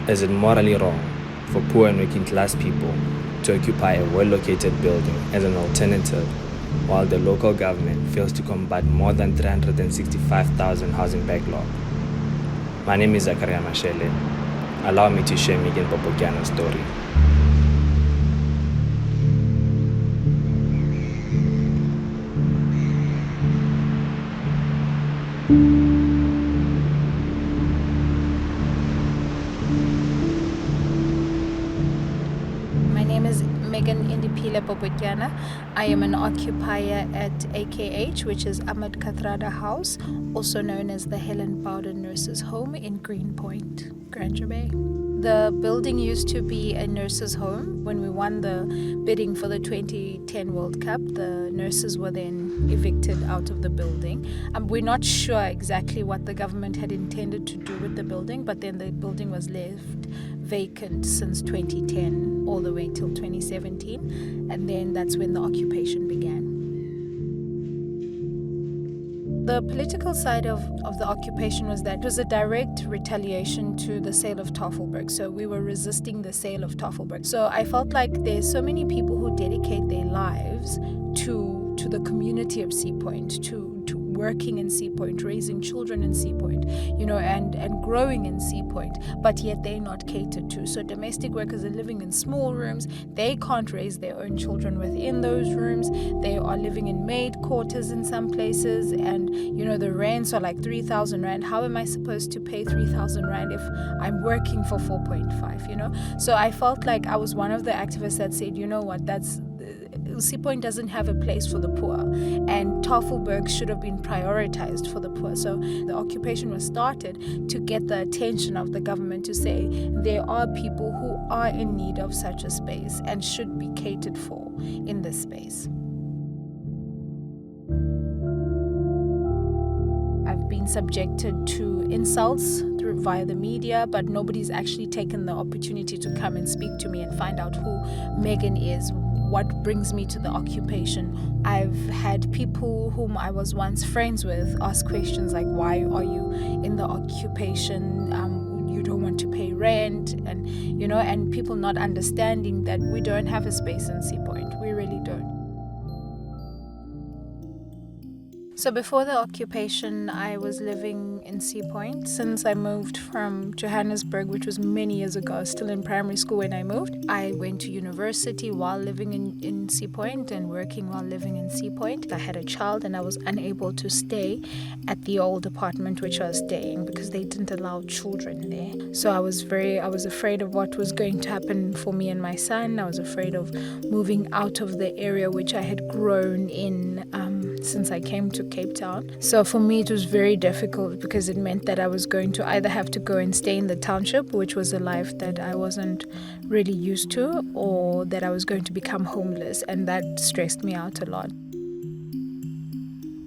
Is it morally wrong for poor and working class people to occupy a well-located building as an alternative while the local government fails to combat more than 365,000 housing backlog? My name is Zakaria Mashele. Allow me to share Megan Popokyana's story. My name is Megan Indipila Popokyana. I am an occupier at AKH, which is Ahmed Kathrada House, also known as the Helen Bowden Nurses Home in Greenpoint, Granger Bay. The building used to be a nurses' home. When we won the bidding for the 2010 World Cup, the nurses were then evicted out of the building. We're not sure exactly what the government had intended to do with the building, but then the building was left vacant since 2010 all the way till 2017, and then that's when the occupation began. The political side of the occupation was that it was a direct retaliation to the sale of Tafelberg. So we were resisting the sale of Tafelberg. So I felt like there's so many people who dedicate their lives to the community of Sea Point, to working in Sea Point, raising children in Sea Point, and growing in Sea Point, but yet they're not catered to. So domestic workers are living in small rooms. They can't raise their own children within those rooms. They are living in maid quarters in some places, and the rents are like 3,000 rand. How am I supposed to pay 3,000 rand if I'm working for 4.5? So I felt like I was one of the activists that said, Sea Point doesn't have a place for the poor, and Tafelberg should have been prioritized for the poor. So the occupation was started to get the attention of the government to say there are people who are in need of such a space and should be catered for in this space. I've been subjected to insults via the media, but nobody's actually taken the opportunity to come and speak to me and find out who Megan is, what brings me to the occupation. I've had people whom I was once friends with ask questions like, why are you in the occupation? You don't want to pay rent, and people not understanding that we don't have a space in Sea Point. We really don't. So before the occupation, I was living in Sea Point. Since I moved from Johannesburg, which was many years ago, I was still in primary school when I moved. I went to university while living in Sea Point and working while living in Sea Point. I had a child and I was unable to stay at the old apartment which I was staying because they didn't allow children there. So I was afraid of what was going to happen for me and my son. I was afraid of moving out of the area which I had grown in since I came to Cape Town. So for me it was very difficult because it meant that I was going to either have to go and stay in the township, which was a life that I wasn't really used to, or that I was going to become homeless, and that stressed me out a lot.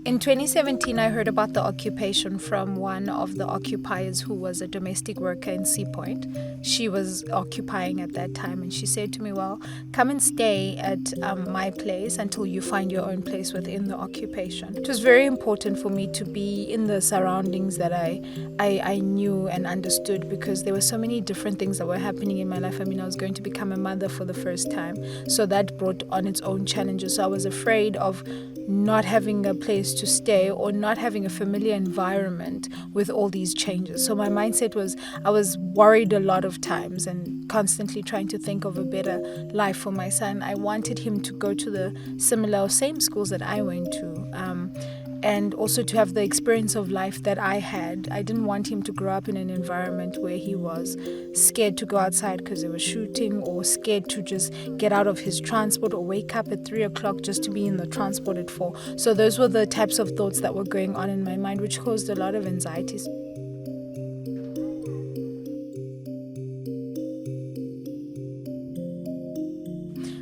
In 2017, I heard about the occupation from one of the occupiers who was a domestic worker in Sea Point. She was occupying at that time, and she said to me, well, come and stay at my place until you find your own place within the occupation. It was very important for me to be in the surroundings that I knew and understood, because there were so many different things that were happening in my life. I mean, I was going to become a mother for the first time, so that brought on its own challenges. So I was afraid of not having a place to stay or not having a familiar environment with all these changes. So my mindset was, I was worried a lot of times and constantly trying to think of a better life for my son. I wanted him to go to the similar or same schools that I went to, and also to have the experience of life that I had. I didn't want him to grow up in an environment where he was scared to go outside because they were shooting, or scared to just get out of his transport or wake up at 3 o'clock just to be in the transport at 4. So those were the types of thoughts that were going on in my mind, which caused a lot of anxieties.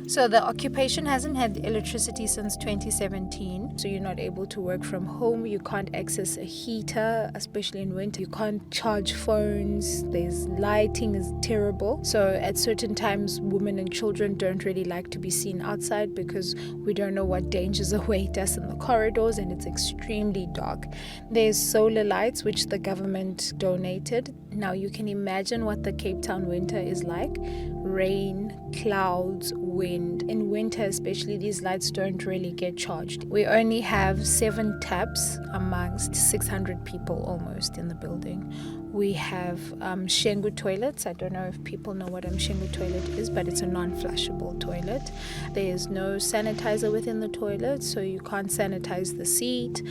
So the occupation hasn't had electricity since 2017. So you're not able to work from home. You can't access a heater, especially in winter. You can't charge phones. There's lighting is terrible. So at certain times, women and children don't really like to be seen outside because we don't know what dangers await us in the corridors, and it's extremely dark. There's solar lights, which the government donated. Now you can imagine what the Cape Town winter is like. Rain, clouds, wind. In winter especially, these lights don't really get charged. We only have 7 taps amongst 600 people almost in the building. We have Shengu toilets. I don't know if people know what a Shengu toilet is, but it's a non-flushable toilet. There's no sanitizer within the toilet, so you can't sanitize the seat.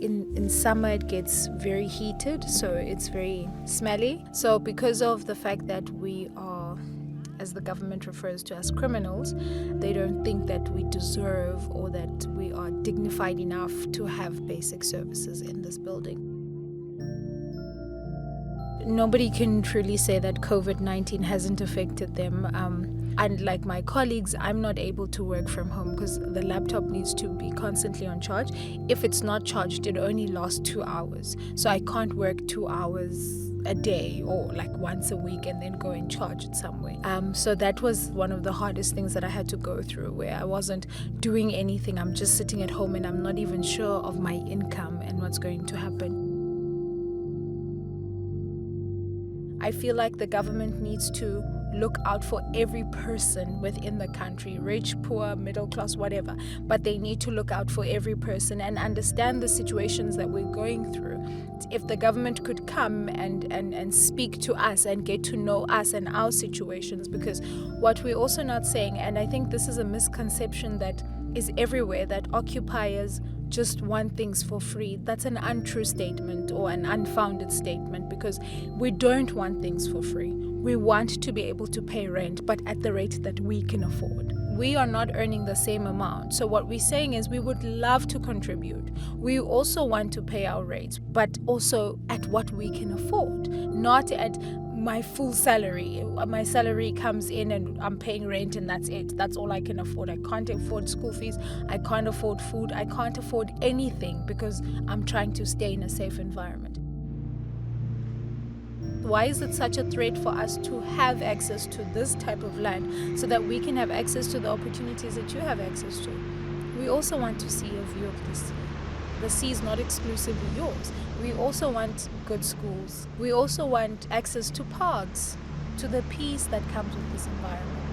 In summer, it gets very heated, so it's very smelly. So because of the fact that we are, as the government refers to as criminals, they don't think that we deserve or that we are dignified enough to have basic services in this building. Nobody can truly say that COVID-19 hasn't affected them. Unlike my colleagues, I'm not able to work from home because the laptop needs to be constantly on charge. If it's not charged, it only lasts 2 hours. So I can't work 2 hours a day or like once a week and then go and charge it somewhere. So that was one of the hardest things that I had to go through, where I wasn't doing anything. I'm just sitting at home and I'm not even sure of my income and what's going to happen. I feel like the government needs to look out for every person within the country, rich, poor, middle class, whatever. But they need to look out for every person and understand the situations that we're going through. If the government could come and speak to us and get to know us and our situations, because what we're also not saying, and I think this is a misconception that is everywhere, that occupiers just want things for free. That's an untrue statement or an unfounded statement, because we don't want things for free. We want to be able to pay rent, but at the rate that we can afford. We are not earning the same amount. So what we're saying is we would love to contribute. We also want to pay our rates, but also at what we can afford, not at my full salary. My salary comes in and I'm paying rent and that's it. That's all I can afford. I can't afford school fees. I can't afford food. I can't afford anything because I'm trying to stay in a safe environment. Why is it such a threat for us to have access to this type of land so that we can have access to the opportunities that you have access to? We also want to see a view of the sea. The sea is not exclusively yours. We also want good schools. We also want access to parks, to the peace that comes with this environment.